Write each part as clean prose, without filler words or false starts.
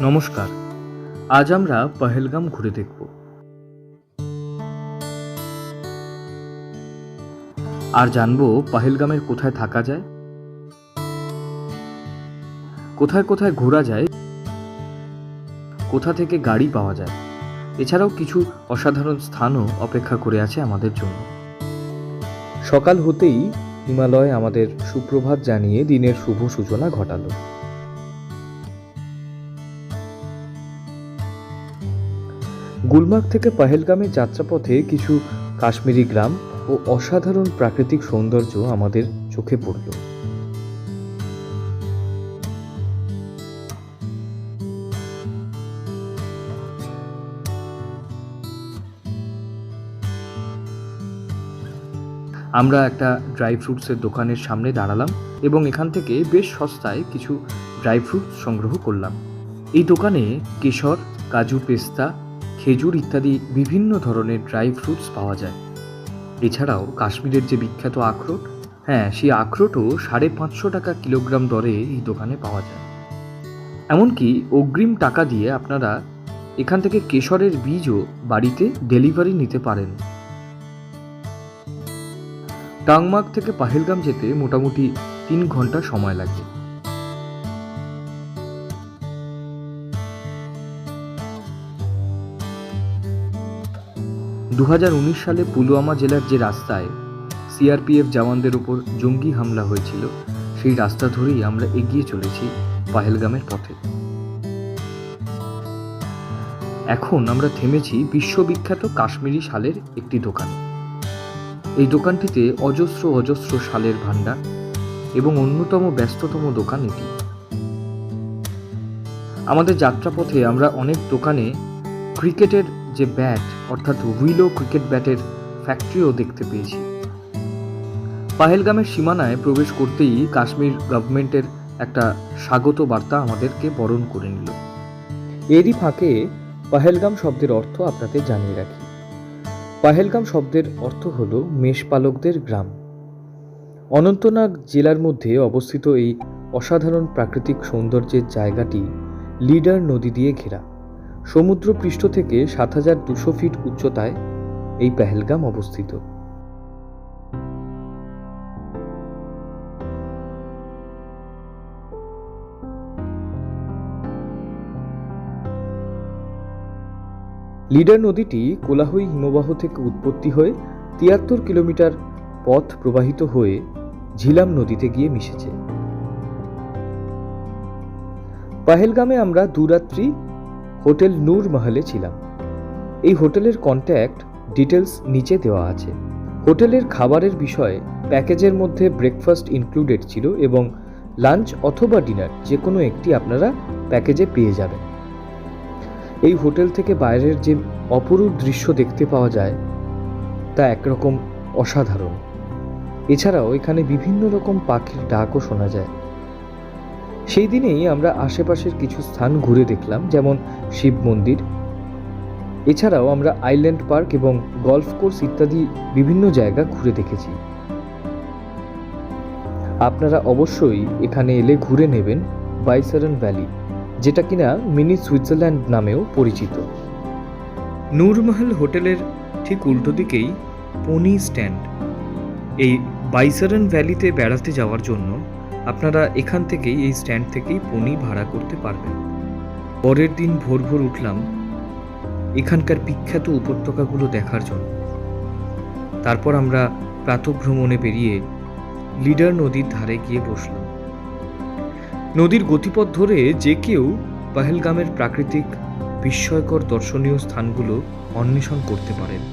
নমস্কার। আজ আমরা পহেলগাম ঘুরে দেখব। আর জানবো পহেলগামের কোথায় থাকা যায়, কোথায় কোথায় ঘোরা যায়, কোথা থেকে গাড়ি পাওয়া যায়। এছাড়াও কিছু অসাধারণ স্থানও অপেক্ষা করে আছে আমাদের জন্য। সকাল হতেই হিমালয় আমাদের সুপ্রভাত জানিয়ে দিনের শুভ সূচনা ঘটালো। গুলমার্গ থেকে পহেলগামের যাত্রাপথে কিছু কাশ্মীরি গ্রাম ও অসাধারণ প্রাকৃতিক সৌন্দর্য আমাদের চোখে পড়ল। আমরা একটা ড্রাই ফ্রুটসের দোকানের সামনে দাঁড়ালাম এবং এখান থেকে বেশ সস্তায় কিছু ড্রাই ফ্রুটস সংগ্রহ করলাম। এই দোকানে কেশর, কাজু, পেস্তা, খেজুর ইত্যাদি বিভিন্ন ধরনের ড্রাই ফ্রুটস পাওয়া যায়। এছাড়াও কাশ্মীরের যে বিখ্যাত আখরোট, সেই আখরোটও 550 টাকা কিলোগ্রাম দরে এই দোকানে পাওয়া যায়। এমনকি অগ্রিম টাকা দিয়ে আপনারা এখান থেকে কেশরের বীজও বাড়িতে ডেলিভারি নিতে পারেন। টাংমার্গ থেকে পহেলগাম যেতে মোটামুটি 3 ঘন্টা সময় লাগে। (2019 সালে পুলওয়ামা জেলার যে রাস্তায় সিআরপিএফ জওয়ানদের উপর জঙ্গি হামলা হয়েছিল, সেই রাস্তা ধরেই আমরা এগিয়ে চলেছি পহেলগামের পথে। এখন আমরা থেমেছি বিশ্ববিখ্যাত কাশ্মীরি শালের একটি দোকানে। এই দোকানটিতে অজস্র অজস্র শালের ভাণ্ডার এবং অন্যতম ব্যস্ততম দোকান এটি। আমাদের যাত্রাপথে আমরা অনেক দোকানে ক্রিকেটের যে ব্যাট অর্থাৎ উইলো ক্রিকেট ব্যাটের ফ্যাক্টরিও দেখতে পেয়েছি। পহেলগামের সীমানায় প্রবেশ করতেই কাশ্মীর গভর্নমেন্টের একটা স্বাগত বার্তা আমাদেরকে বরণ করে নিল। এরই ফাঁকে পহেলগাম শব্দের অর্থ আপনাদের জানিয়ে রাখি। পহেলগাম শব্দের অর্থ হল মেষপালকদের গ্রাম। অনন্তনাগ জেলার মধ্যে অবস্থিত এই অসাধারণ প্রাকৃতিক সৌন্দর্যের জায়গাটি লিডার নদী দিয়ে ঘেরা। সমুদ্র পৃষ্ঠ থেকে 7200 ফিট উচ্চতায় এই পহেলগাম অবস্থিত। লিডার নদীটি কোলাহই হিমবাহ থেকে উৎপত্তি হয়ে 73 কিলোমিটার পথ প্রবাহিত হয়ে ঝিলাম নদীতে গিয়ে মিশেছে। পহেলগামে আমরা দুরাত্রি হোটেল নূর মহলে ছিলাম। এই হোটেলের কন্ট্যাক্ট ডিটেলস নিচে দেওয়া আছে। হোটেলের খাবারের বিষয়ে প্যাকেজের মধ্যে ব্রেকফাস্ট ইনক্লুডেড ছিল এবং লাঞ্চ অথবা ডিনার যে কোনো একটি আপনারা প্যাকেজে পেয়ে যাবেন। এই হোটেল থেকে বাইরের যে অপরূপ দৃশ্য দেখতে পাওয়া যায় তা একরকম অসাধারণ। এছাড়াও এখানে বিভিন্ন রকম পাখির ডাকও শোনা যায়। সেই দিনেই আমরা আশেপাশের কিছু স্থান ঘুরে দেখলাম, যেমন শিব মন্দির। এছাড়াও আমরা আইল্যান্ড পার্ক এবং গলফ কোর্স ইত্যাদি বিভিন্ন জায়গা ঘুরে দেখেছি। আপনারা অবশ্যই এখানে এলে ঘুরে নেবেন বাইসারন ভ্যালি, যেটা কিনা মিনি সুইজারল্যান্ড নামেও পরিচিত। নূরমহল হোটেলের ঠিক উল্টো দিকেই পনি স্ট্যান্ড। এই বাইসারন ভ্যালিতে বেড়াতে যাওয়ার জন্য আপনারা এখান থেকেই, এই স্ট্যান্ড থেকেই পনি ভাড়া করতে পারবেন। পরের দিন ভোর ভোর উঠলাম এখানকার বিখ্যাত উপত্যকাগুলো দেখার জন্য। তারপর আমরা প্রাতঃভ্রমণে বেরিয়ে লিডার নদীর ধারে গিয়ে বসলাম। নদীর গতিপথ ধরে যে কেউ পহেলগামের প্রাকৃতিক বিস্ময়কর দর্শনীয় স্থানগুলো অন্বেষণ করতে পারেন।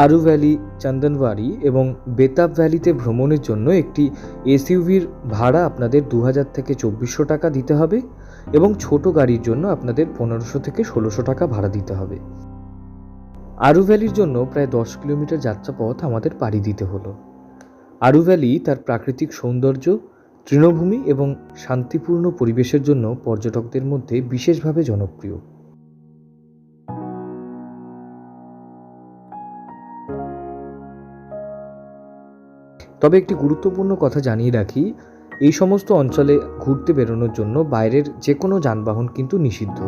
আরু ভ্যালি, চন্দনওয়ারি এবং বেতাব ভ্যালিতে ভ্রমণের জন্য একটি এসইউভির ভাড়া আপনাদের 2000 থেকে 2400 টাকা দিতে হবে এবং ছোট গাড়ির জন্য আপনাদের 1500 থেকে 1600 টাকা ভাড়া দিতে হবে। আরু ভ্যালির জন্য প্রায় 10 কিলোমিটার যাত্রাপথ আমাদের পাড়ি দিতে হলো। আরু ভ্যালি তার প্রাকৃতিক সৌন্দর্য, তৃণভূমি এবং শান্তিপূর্ণ পরিবেশের জন্য পর্যটকদের মধ্যে বিশেষভাবে জনপ্রিয়। তবে একটি গুরুত্বপূর্ণ কথা জানিয়ে রাখি, এই সমস্ত অঞ্চলে ঘুরতে বেরোনোর জন্য বাইরের যে কোনো যানবাহন কিন্তু নিষিদ্ধ।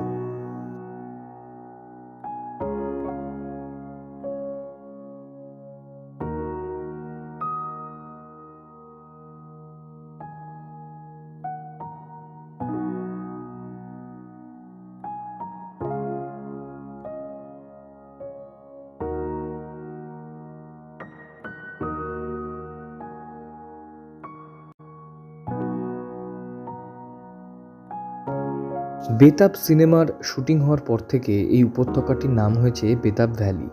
বেতাব সিনেমার শুটিং হওয়ার পর থেকে এই উপত্যকাটির নাম হয়েছে বেতাব ভ্যালি।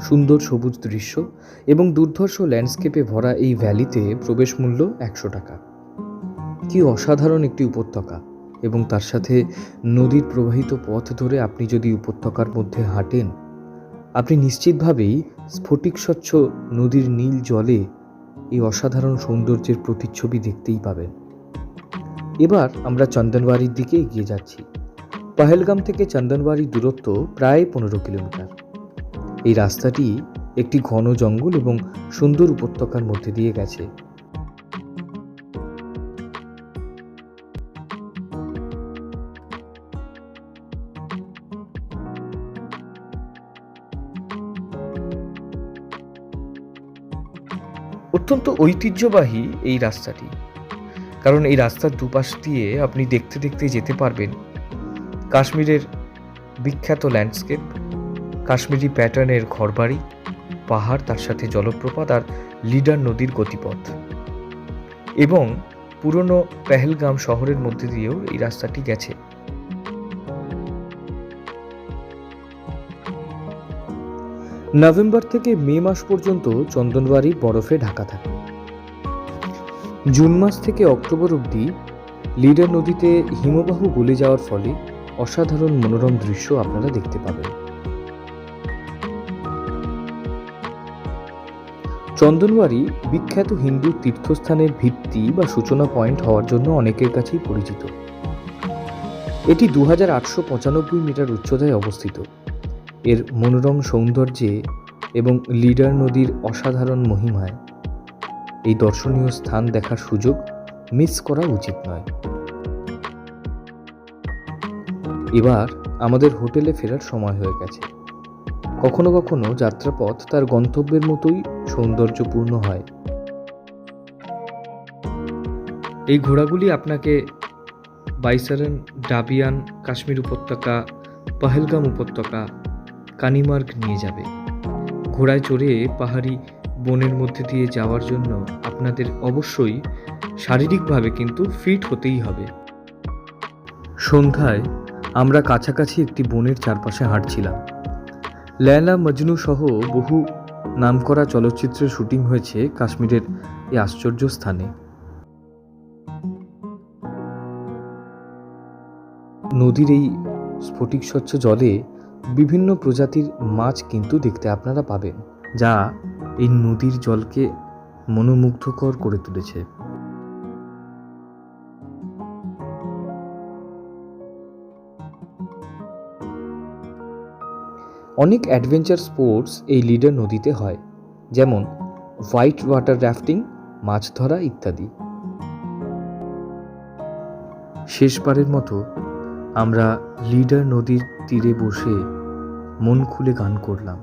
সুন্দর সবুজ দৃশ্য এবং দুর্ধর্ষ ল্যান্ডস্কেপে ভরা এই ভ্যালিতে প্রবেশ মূল্য 100 টাকা। কি অসাধারণ একটি উপত্যকা, এবং তার সাথে নদীর প্রবাহিত পথ ধরে আপনি যদি উপত্যকার মধ্যে হাঁটেন, আপনি নিশ্চিতভাবেই স্ফটিক স্বচ্ছ নদীর নীল জলে এই অসাধারণ সৌন্দর্যের প্রতিচ্ছবি দেখতেই পাবেন। এবার আমরা চন্দনবাড়ির দিকে এগিয়ে যাচ্ছি। পহেলগাম থেকে চন্দনবাড়ির দূরত্ব প্রায় 15 কিলোমিটার। এই রাস্তাটি একটি ঘন জঙ্গল এবং সুন্দর উপত্যকার মধ্যে দিয়ে গেছে। অত্যন্ত ঐতিহ্যবাহী এই রাস্তাটি, কারণ এই রাস্তার দুপাশ দিয়ে আপনি দেখতে দেখতে যেতে পারবেন কাশ্মীরের বিখ্যাত ল্যান্ডস্কেপ, কাশ্মীরি প্যাটার্নের ঘরবাড়ি, পাহাড়, তার সাথে জলপ্রপাত আর লিডার নদীর গতিপথ, এবং পুরনো পেহেলগাম শহরের মধ্যে দিয়েও এই রাস্তাটি গেছে। নভেম্বর থেকে মে মাস পর্যন্ত চন্দনবাড়ি বরফে ঢাকা থাকে। জুন মাস থেকে অক্টোবর অবধি লিডার নদীতে হিমবাহ গলে যাওয়ার ফলে অসাধারণ মনোরম দৃশ্য আপনারা দেখতে পাবেন। চন্দনবাড়ি বিখ্যাত হিন্দু তীর্থস্থানের ভিত্তি বা সূচনা পয়েন্ট হওয়ার জন্য অনেকের কাছেই পরিচিত। এটি 2895 মিটার উচ্চতায় অবস্থিত। এর মনোরম সৌন্দর্যে এবং লিডার নদীর অসাধারণ মহিমায় এই দর্শনীয় স্থান দেখার সুযোগ মিস করা উচিত নয়। এবার আমাদের হোটেলে ফেরার সময় হয়ে গেছে। কখনো কখনো যাত্রাপথ তার গন্তব্যের মতোই সৌন্দর্যপূর্ণ হয়। এই ঘোড়াগুলি আপনাকে বাইসারন, ডাবিয়ান, কাশ্মীর উপত্যকা, পহেলগাম উপত্যকা, কানিমার্গ নিয়ে যাবে। ঘোড়ায় চড়ে পাহাড়ি বনের মধ্যে দিয়ে যাওয়ার জন্য আপনাদের অবশ্যই শারীরিকভাবে কিন্তু ফিট হতেই হবে। সন্ধ্যায় আমরা কাছাকাছি একটি বনের চারপাশে হাঁটছিলাম। লেলা মজনু সহ বহু নামকরা চলচ্চিত্রের শুটিং হয়েছে কাশ্মীরের এই আশ্চর্য স্থানে। নদীর এই স্ফটিক স্বচ্ছ জলে বিভিন্ন প্রজাতির মাছ কিন্তু দেখতে আপনারা পাবেন, যা এই নদীর জলকে মনোমুগ্ধকর করে তুলেছে। অনেক অ্যাডভেঞ্চার স্পোর্টস এই লিডার নদীতে হয়, যেমন হোয়াইট ওয়াটার রাফটিং, মাছ ধরা ইত্যাদি। শেষবারের মতো আমরা লিডার নদীর তীরে বসে মন খুলে গান করলাম।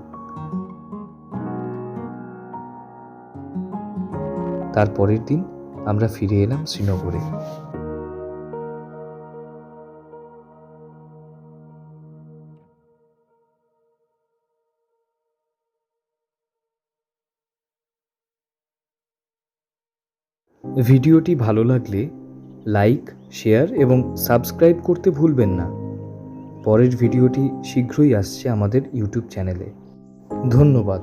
তারপরের দিন আমরা ফিরে এলাম শ্রীনগরে। ভিডিওটি ভালো লাগলে লাইক, শেয়ার এবং সাবস্ক্রাইব করতে ভুলবেন না। পরের ভিডিওটি শীঘ্রই আসছে আমাদের ইউটিউব চ্যানেলে। ধন্যবাদ।